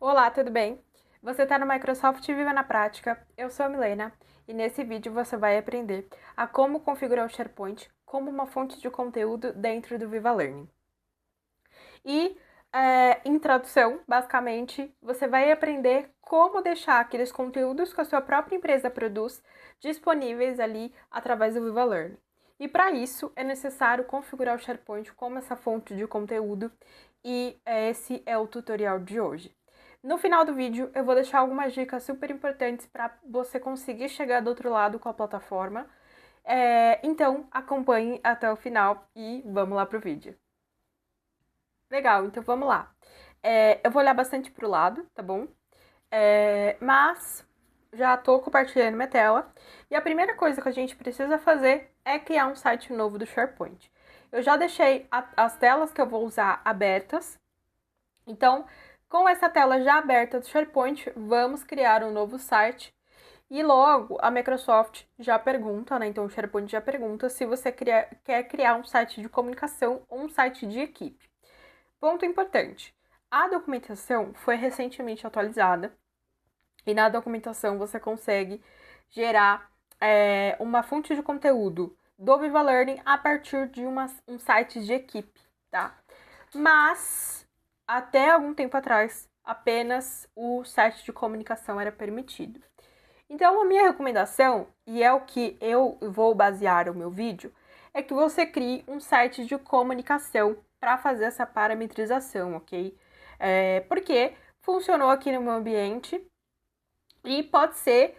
Olá, tudo bem? Você está no Microsoft Viva na Prática. Eu sou a Milena e nesse vídeo você vai aprender a como configurar o SharePoint como uma fonte de conteúdo dentro do Viva Learning. E, em tradução, basicamente, você vai aprender como deixar aqueles conteúdos que a sua própria empresa produz disponíveis ali através do Viva Learning. E para isso é necessário configurar o SharePoint como essa fonte de conteúdo e esse é o tutorial de hoje. No final do vídeo, eu vou deixar algumas dicas super importantes para você conseguir chegar do outro lado com a plataforma. Então, acompanhe até o final e vamos lá para o vídeo. Legal, então vamos lá. Eu vou olhar bastante para o lado, tá bom? Mas já estou compartilhando minha tela. E a primeira coisa que a gente precisa fazer é criar um site novo do SharePoint. Eu já deixei as telas que eu vou usar abertas. Então, com essa tela já aberta do SharePoint, vamos criar um novo site. E logo a Microsoft já pergunta, né? Então o SharePoint já pergunta se você quer criar um site de comunicação ou um site de equipe. Ponto importante: a documentação foi recentemente atualizada e na documentação você consegue gerar uma fonte de conteúdo do Viva Learning a partir de um site de equipe, tá? Mas até algum tempo atrás, apenas o site de comunicação era permitido. Então, a minha recomendação, e é o que eu vou basear o meu vídeo, é que você crie um site de comunicação para fazer essa parametrização, ok? Porque funcionou aqui no meu ambiente e pode ser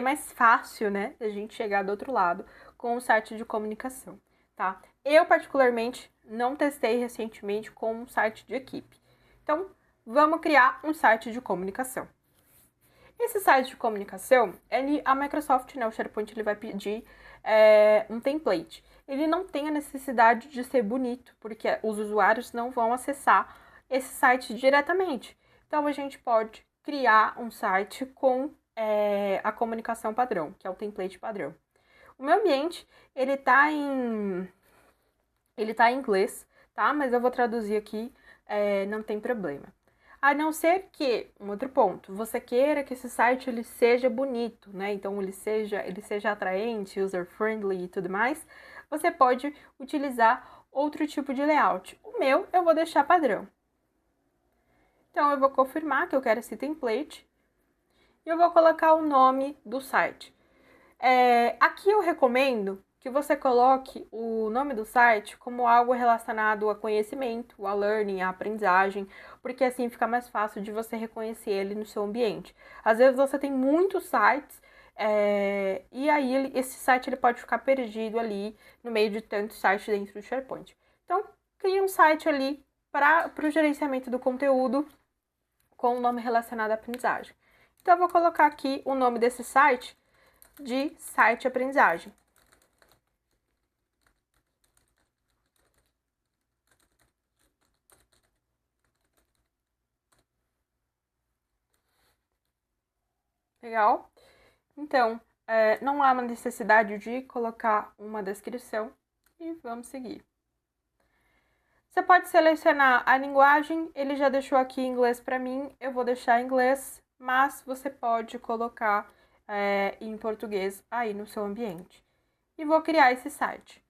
mais fácil, né, da gente chegar do outro lado com um site de comunicação, tá? Eu, particularmente, não testei recentemente com um site de equipe. Então, vamos criar um site de comunicação. Esse site de comunicação, a Microsoft, né, o SharePoint, ele vai pedir um template. Ele não tem a necessidade de ser bonito, porque os usuários não vão acessar esse site diretamente. Então, a gente pode criar um site com a comunicação padrão, que é o template padrão. O meu ambiente, ele tá em inglês, tá? Mas eu vou traduzir aqui, não tem problema. A não ser que, um outro ponto, você queira que esse site ele seja bonito, né? Então ele seja atraente, user-friendly e tudo mais, você pode utilizar outro tipo de layout. O meu eu vou deixar padrão. Então eu vou confirmar que eu quero esse template e eu vou colocar o nome do site. Aqui eu recomendo que você coloque o nome do site como algo relacionado a conhecimento, a learning, a aprendizagem, porque assim fica mais fácil de você reconhecer ele no seu ambiente. Às vezes você tem muitos sites e aí esse site ele pode ficar perdido ali no meio de tantos sites dentro do SharePoint. Então, crie um site ali para o gerenciamento do conteúdo com o nome relacionado à aprendizagem. Então, eu vou colocar aqui o nome desse site de site aprendizagem. Legal? Então, não há uma necessidade de colocar uma descrição e vamos seguir. Você pode selecionar a linguagem, ele já deixou aqui inglês para mim, eu vou deixar inglês, mas você pode colocar em português aí no seu ambiente. E vou criar esse site.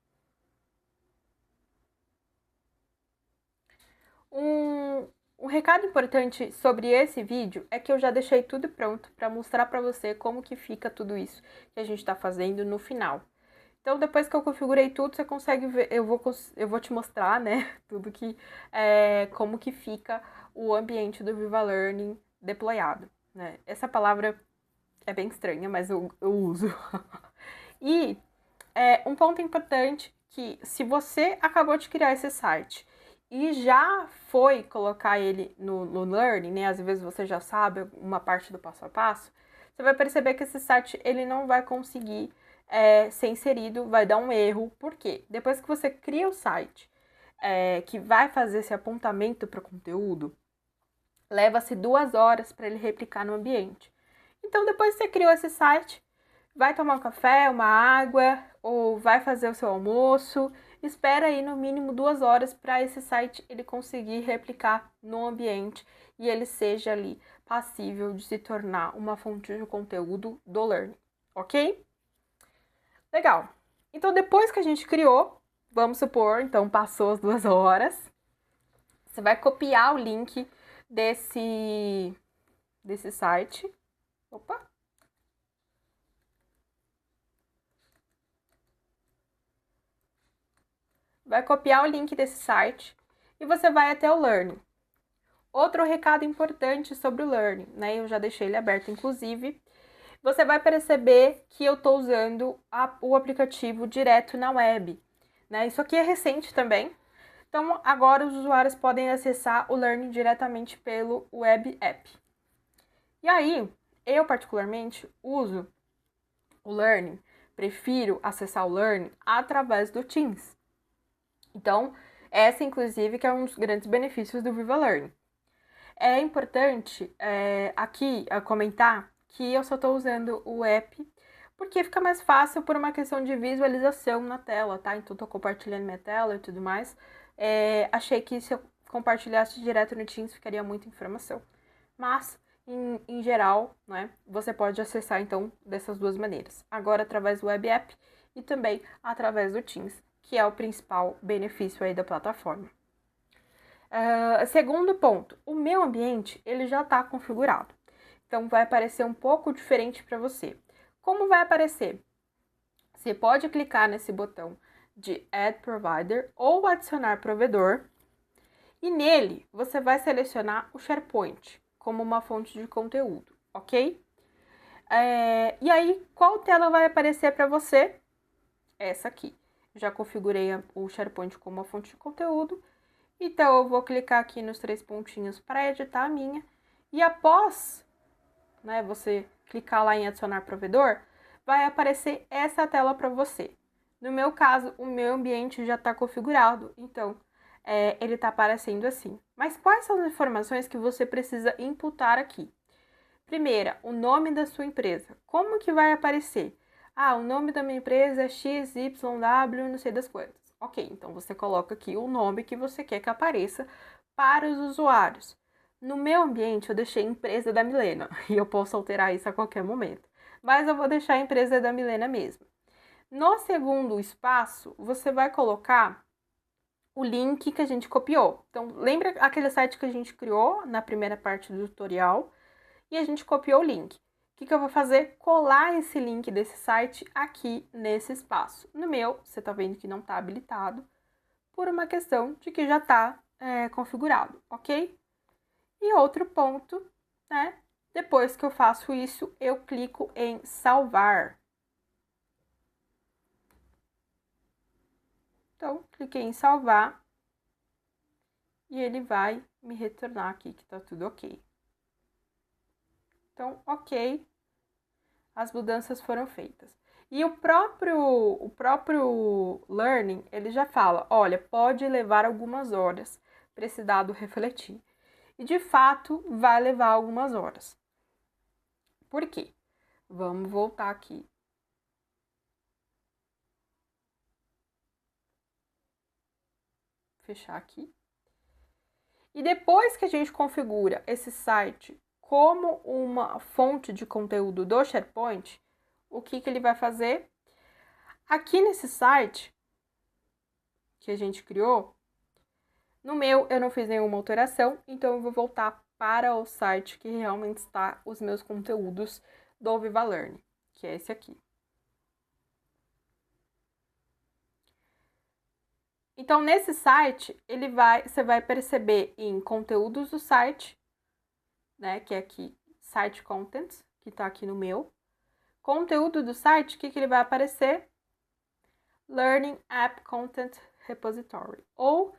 Um recado importante sobre esse vídeo é que eu já deixei tudo pronto para mostrar para você como que fica tudo isso que a gente está fazendo no final. Então, depois que eu configurei tudo, você consegue ver, eu vou te mostrar, né, tudo que, como que fica o ambiente do Viva Learning deployado, né. Essa palavra é bem estranha, mas eu uso. E um ponto importante que, se você acabou de criar esse site e já foi colocar ele no Learning, né, às vezes você já sabe uma parte do passo a passo, você vai perceber que esse site ele não vai conseguir ser inserido, vai dar um erro. Por quê? Depois que você cria o site que vai fazer esse apontamento para o conteúdo, leva-se 2 horas para ele replicar no ambiente. Então, depois que você criou esse site, vai tomar um café, uma água, ou vai fazer o seu almoço espera aí no mínimo 2 horas para esse site ele conseguir replicar no ambiente e ele seja ali passível de se tornar uma fonte de conteúdo do Learning, ok? Legal. Então, depois que a gente criou, vamos supor, então passou as 2 horas, você vai copiar o link desse site. Opa! Vai copiar o link desse site e você vai até o Learning. Outro recado importante sobre o Learning, né? Eu já deixei ele aberto, inclusive. Você vai perceber que eu estou usando o aplicativo direto na web, né? Isso aqui é recente também. Então, agora os usuários podem acessar o Learning diretamente pelo Web App. E aí, eu particularmente uso o Learning, prefiro acessar o Learning através do Teams. Então, essa inclusive que é um dos grandes benefícios do Viva Learning. É importante aqui comentar que eu só estou usando o app porque fica mais fácil por uma questão de visualização na tela, tá? Então, estou compartilhando minha tela e tudo mais. Achei que se eu compartilhasse direto no Teams ficaria muita informação. Mas, em geral, né, você pode acessar, então, dessas duas maneiras. Agora, através do Web App e também através do Teams, que é o principal benefício aí da plataforma. Segundo ponto, o meu ambiente ele já está configurado, então vai aparecer um pouco diferente para você. Como vai aparecer? Você pode clicar nesse botão de Add Provider ou adicionar provedor e nele você vai selecionar o SharePoint como uma fonte de conteúdo, ok? E aí, qual tela vai aparecer para você? Essa aqui. Já configurei o SharePoint como uma fonte de conteúdo. Então, eu vou clicar aqui nos 3 pontinhos para editar a minha. E após, né, você clicar lá em adicionar provedor, vai aparecer essa tela para você. No meu caso, o meu ambiente já está configurado, então ele está aparecendo assim. Mas quais são as informações que você precisa imputar aqui? Primeira, o nome da sua empresa. Como que vai aparecer? O nome da minha empresa é XYW, não sei das quantas. Ok, então você coloca aqui o nome que você quer que apareça para os usuários. No meu ambiente, eu deixei empresa da Milena e eu posso alterar isso a qualquer momento. Mas eu vou deixar a empresa da Milena mesmo. No segundo espaço, você vai colocar o link que a gente copiou. Então, lembra aquele site que a gente criou na primeira parte do tutorial? E a gente copiou o link. O que eu vou fazer? Colar esse link desse site aqui nesse espaço. No meu, você tá vendo que não tá habilitado, por uma questão de que já tá configurado, ok? E outro ponto, né? Depois que eu faço isso, eu clico em salvar. Então, cliquei em salvar e ele vai me retornar aqui que tá tudo ok. Então, ok, as mudanças foram feitas. E o próprio Learning, ele já fala, olha, pode levar algumas horas para esse dado refletir. E, de fato, vai levar algumas horas. Por quê? Vamos voltar aqui. Fechar aqui. E depois que a gente configura esse site como uma fonte de conteúdo do SharePoint, o que ele vai fazer? Aqui nesse site que a gente criou, no meu eu não fiz nenhuma alteração, então eu vou voltar para o site que realmente está os meus conteúdos do Viva Learning, que é esse aqui. Então, nesse site, você vai perceber em conteúdos do site, né, que é aqui, Site Contents, que está aqui no meu. Conteúdo do site, o que ele vai aparecer? Learning App Content Repository, ou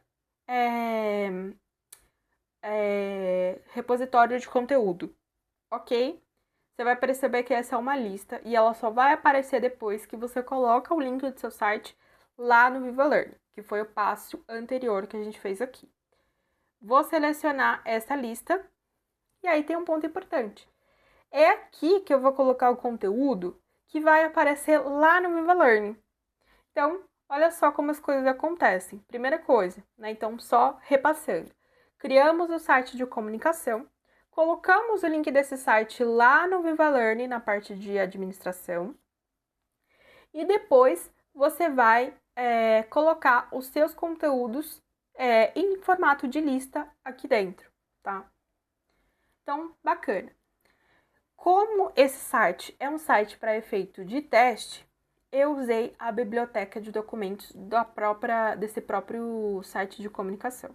repositório de conteúdo, ok? Você vai perceber que essa é uma lista e ela só vai aparecer depois que você coloca o link do seu site lá no Viva Learning, que foi o passo anterior que a gente fez aqui. Vou selecionar essa lista e aí tem um ponto importante. É aqui que eu vou colocar o conteúdo que vai aparecer lá no Viva Learning. Então, Olha só como as coisas acontecem. Primeira coisa, né? Então, só repassando. Criamos o site de comunicação, colocamos o link desse site lá no Viva Learning, na parte de administração, e depois você vai colocar os seus conteúdos em formato de lista aqui dentro, tá? Então, bacana. Como esse site é um site para efeito de teste, eu usei a biblioteca de documentos desse próprio site de comunicação.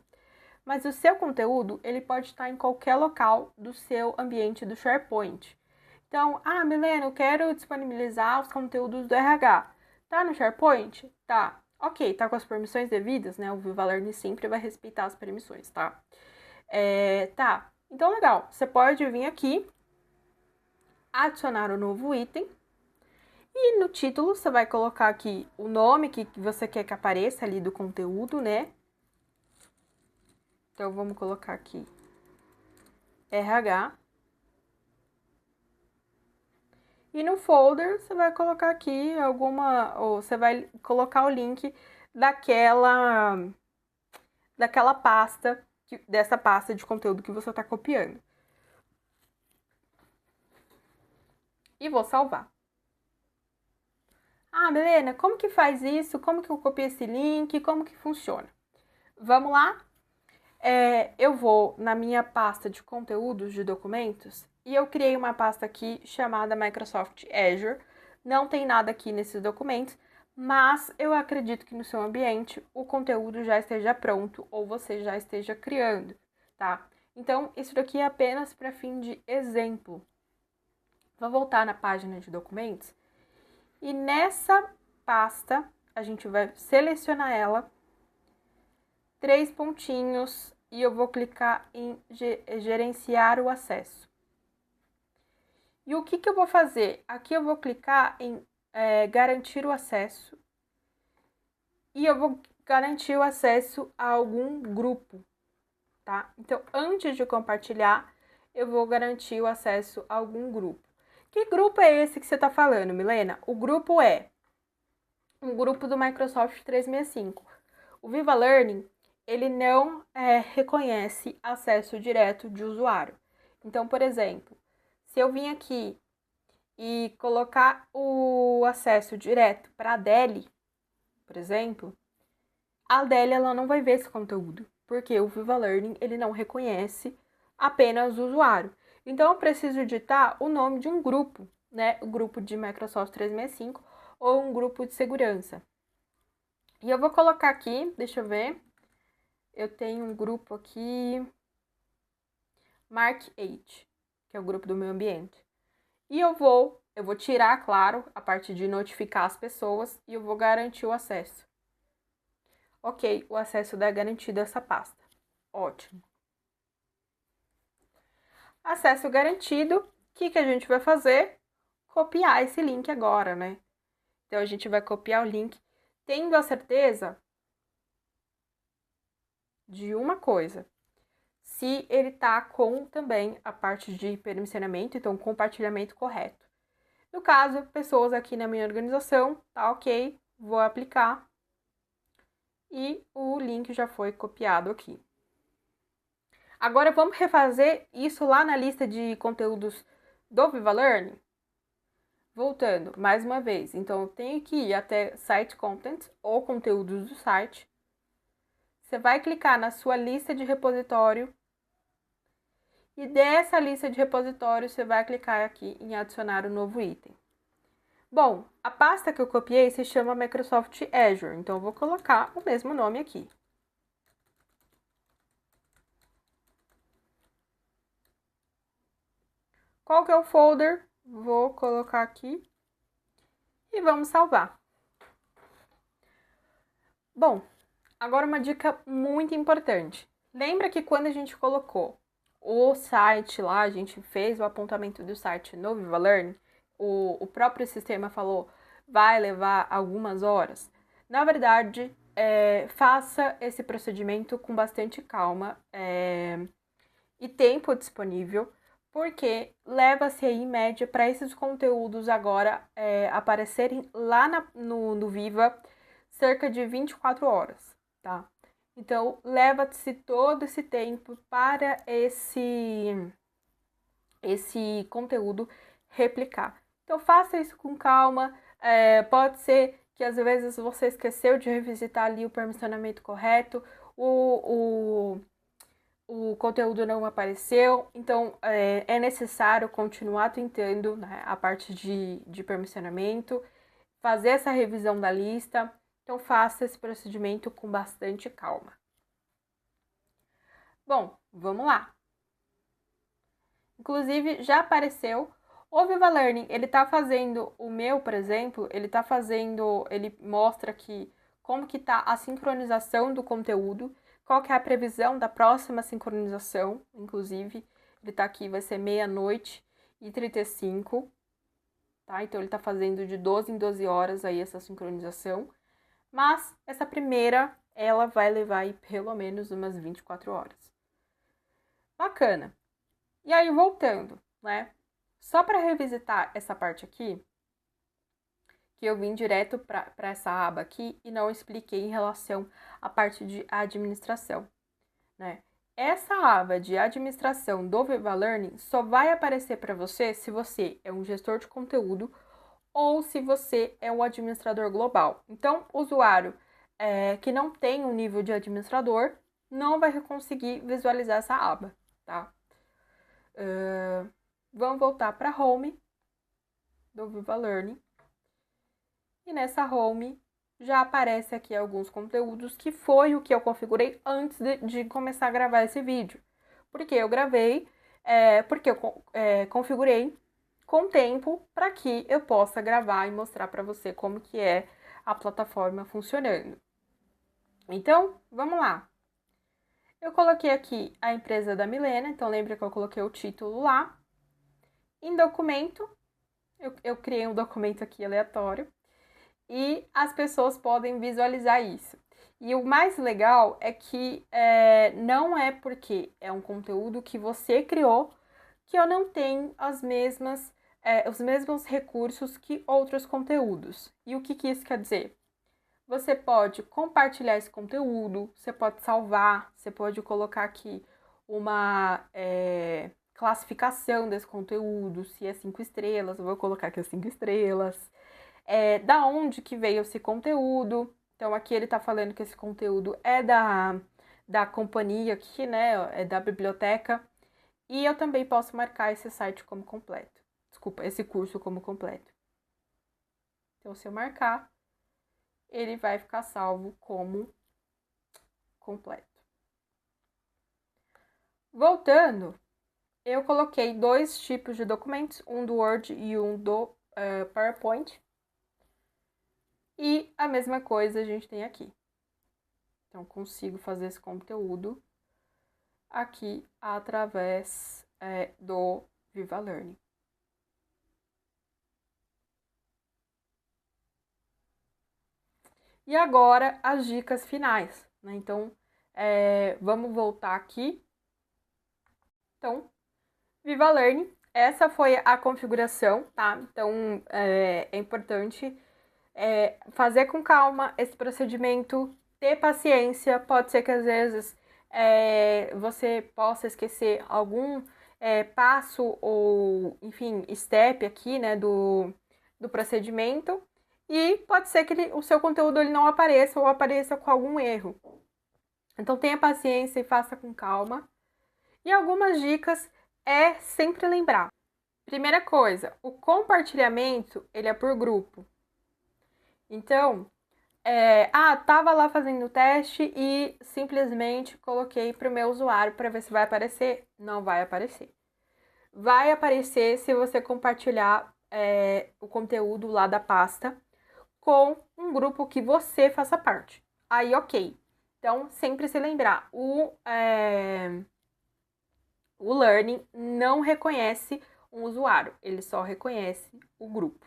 Mas o seu conteúdo, ele pode estar em qualquer local do seu ambiente do SharePoint. Então, Milena, eu quero disponibilizar os conteúdos do RH. Tá no SharePoint? Tá. Ok, tá com as permissões devidas, né? O Viva Learning sempre vai respeitar as permissões, tá? Tá. Então, legal. Você pode vir aqui, adicionar um novo item. E no título, você vai colocar aqui o nome que você quer que apareça ali do conteúdo, né? Então, vamos colocar aqui RH. E no folder, você vai colocar aqui ou você vai colocar o link daquela pasta, dessa pasta de conteúdo que você está copiando. E vou salvar. Milena, como que faz isso? Como que eu copio esse link? Como que funciona? Vamos lá? Eu vou na minha pasta de conteúdos de documentos e eu criei uma pasta aqui chamada Microsoft Azure. Não tem nada aqui nesses documentos, mas eu acredito que no seu ambiente o conteúdo já esteja pronto ou você já esteja criando, tá? Então, isso daqui é apenas para fim de exemplo. Vou voltar na página de documentos e nessa pasta a gente vai selecionar ela, 3 pontinhos, e eu vou clicar em gerenciar o acesso. E o que eu vou fazer? Aqui eu vou clicar em garantir o acesso e eu vou garantir o acesso a algum grupo, tá? Então, antes de compartilhar, eu vou garantir o acesso a algum grupo. Que grupo é esse que você está falando, Milena? O grupo é um grupo do Microsoft 365. O Viva Learning, ele não reconhece acesso direto de usuário. Então, por exemplo, se eu vim aqui e colocar o acesso direto para a Adele, por exemplo, a Adele ela não vai ver esse conteúdo, porque o Viva Learning ele não reconhece apenas o usuário. Então, eu preciso digitar o nome de um grupo, né? O grupo de Microsoft 365 ou um grupo de segurança. E eu vou colocar aqui, deixa eu ver, eu tenho um grupo aqui, Mark 8, que é o grupo do meu ambiente. E eu vou tirar, claro, a parte de notificar as pessoas e eu vou garantir o acesso. Ok, o acesso é garantido a essa pasta. Ótimo. Acesso garantido. O que a gente vai fazer? Copiar esse link agora, né? Então, a gente vai copiar o link, tendo a certeza de uma coisa. Se ele tá com também a parte de permissionamento, então compartilhamento correto. No caso, pessoas aqui na minha organização, tá ok, vou aplicar e o link já foi copiado aqui. Agora vamos refazer isso lá na lista de conteúdos do Viva Learning? Voltando, mais uma vez, então eu tenho que ir até Site Contents ou conteúdos do site. Você vai clicar na sua lista de repositório e dessa lista de repositórios você vai clicar aqui em adicionar um novo item. Bom, a pasta que eu copiei se chama Microsoft Azure, então eu vou colocar o mesmo nome aqui. Qual que é o folder? Vou colocar aqui e vamos salvar. Bom, agora uma dica muito importante. Lembra que quando a gente colocou o site lá, a gente fez o apontamento do site no Viva Learning, o próprio sistema falou vai levar algumas horas. Na verdade, faça esse procedimento com bastante calma e tempo disponível, porque leva-se aí em média para esses conteúdos agora aparecerem lá no Viva cerca de 24 horas, tá? Então, leva-se todo esse tempo para esse conteúdo replicar. Então, faça isso com calma. Pode ser que às vezes você esqueceu de revisitar ali o permissionamento correto, o conteúdo não apareceu, então é necessário continuar tentando, né, a parte de permissionamento, fazer essa revisão da lista. Então, faça esse procedimento com bastante calma. Bom, vamos lá. Inclusive, já apareceu. O Viva Learning, ele tá fazendo, o meu, por exemplo, ele mostra aqui como que tá a sincronização do conteúdo, qual que é a previsão da próxima sincronização, inclusive, ele tá aqui, vai ser 00:35, tá? Então, ele tá fazendo de 12 em 12 horas aí essa sincronização, mas essa primeira, ela vai levar aí pelo menos umas 24 horas. Bacana. E aí, voltando, né? Só para revisitar essa parte aqui, que eu vim direto para essa aba aqui e não expliquei em relação à parte de administração, né? Essa aba de administração do Viva Learning só vai aparecer para você se você é um gestor de conteúdo ou se você é um administrador global. Então, o usuário que não tem um nível de administrador não vai conseguir visualizar essa aba, tá? Vamos voltar para a home do Viva Learning. E nessa home já aparece aqui alguns conteúdos que foi o que eu configurei antes de começar a gravar esse vídeo. Porque eu gravei, porque eu configurei com tempo para que eu possa gravar e mostrar para você como que é a plataforma funcionando. Então, vamos lá. Eu coloquei aqui a empresa da Milena, então lembra que eu coloquei o título lá. Em documento, eu criei um documento aqui aleatório e as pessoas podem visualizar isso. E o mais legal é que não é porque é um conteúdo que você criou que eu não tenho os mesmos recursos que outros conteúdos. E o que isso quer dizer? Você pode compartilhar esse conteúdo, você pode salvar, você pode colocar aqui uma classificação desse conteúdo, se é 5 estrelas, eu vou colocar aqui as 5 estrelas. Da onde que veio esse conteúdo. Então, aqui ele tá falando que esse conteúdo é da companhia aqui, né, é da biblioteca. E eu também posso marcar esse site como completo. Desculpa, esse curso como completo. Então, se eu marcar, ele vai ficar salvo como completo. Voltando, eu coloquei 2 tipos de documentos, um do Word e um do PowerPoint. E a mesma coisa a gente tem aqui. Então, consigo fazer esse conteúdo aqui através do Viva Learning. E agora, as dicas finais, né? Então, vamos voltar aqui. Então, Viva Learning, essa foi a configuração, tá? Então, é importante fazer com calma esse procedimento, ter paciência. Pode ser que às vezes você possa esquecer algum passo ou, enfim, step aqui, né, do procedimento. E pode ser que o seu conteúdo ele não apareça ou apareça com algum erro. Então, tenha paciência e faça com calma. E algumas dicas é sempre lembrar. Primeira coisa, o compartilhamento, ele é por grupo. Então, tava lá fazendo o teste e simplesmente coloquei para o meu usuário para ver se vai aparecer. Não vai aparecer. Vai aparecer se você compartilhar o conteúdo lá da pasta com um grupo que você faça parte. Aí, ok. Então, sempre se lembrar, o Learning não reconhece um usuário, ele só reconhece o grupo.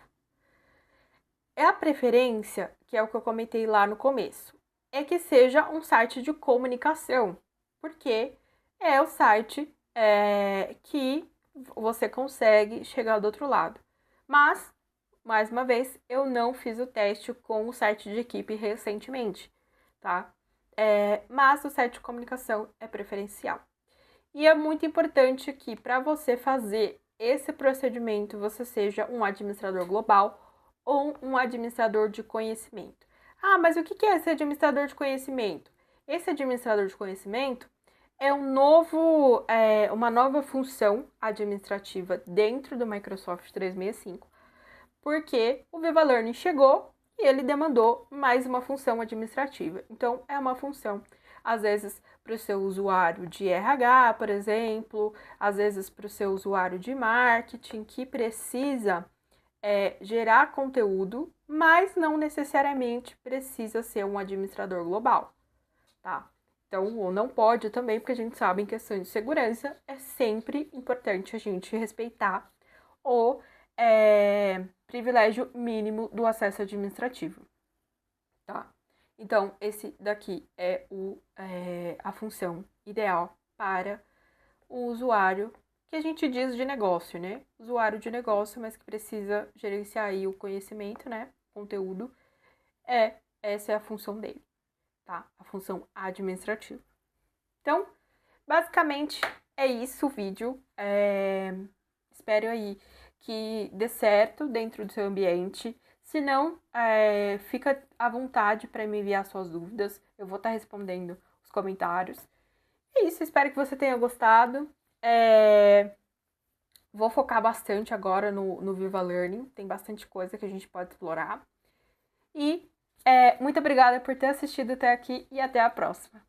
A preferência, que é o que eu comentei lá no começo, é que seja um site de comunicação, porque é o site que você consegue chegar do outro lado. Mas Mais uma vez, eu não fiz o teste com o site de equipe recentemente, tá? Mas o site de comunicação é preferencial. E é muito importante que para você fazer esse procedimento, você seja um administrador global ou um administrador de conhecimento. Ah, mas o que é esse administrador de conhecimento? Esse administrador de conhecimento é uma nova função administrativa dentro do Microsoft 365, porque o Viva Learning chegou e ele demandou mais uma função administrativa. Então, é uma função, às vezes, para o seu usuário de RH, por exemplo, às vezes para o seu usuário de marketing, que precisa gerar conteúdo, mas não necessariamente precisa ser um administrador global, tá? Então, ou não pode também, porque a gente sabe em questões de segurança, é sempre importante a gente respeitar o privilégio mínimo do acesso administrativo, tá? Então, esse daqui é a função ideal para o usuário que a gente diz de negócio, né? Usuário de negócio, mas que precisa gerenciar aí o conhecimento, né? Conteúdo. Essa é a função dele, tá? A função administrativa. Então, basicamente, é isso o vídeo. Espero aí que dê certo dentro do seu ambiente. Se não, fica à vontade para me enviar suas dúvidas. Eu vou estar respondendo os comentários. É isso, espero que você tenha gostado. Vou focar bastante agora no Viva Learning. Tem bastante coisa que a gente pode explorar. E muito obrigada por ter assistido até aqui e até a próxima.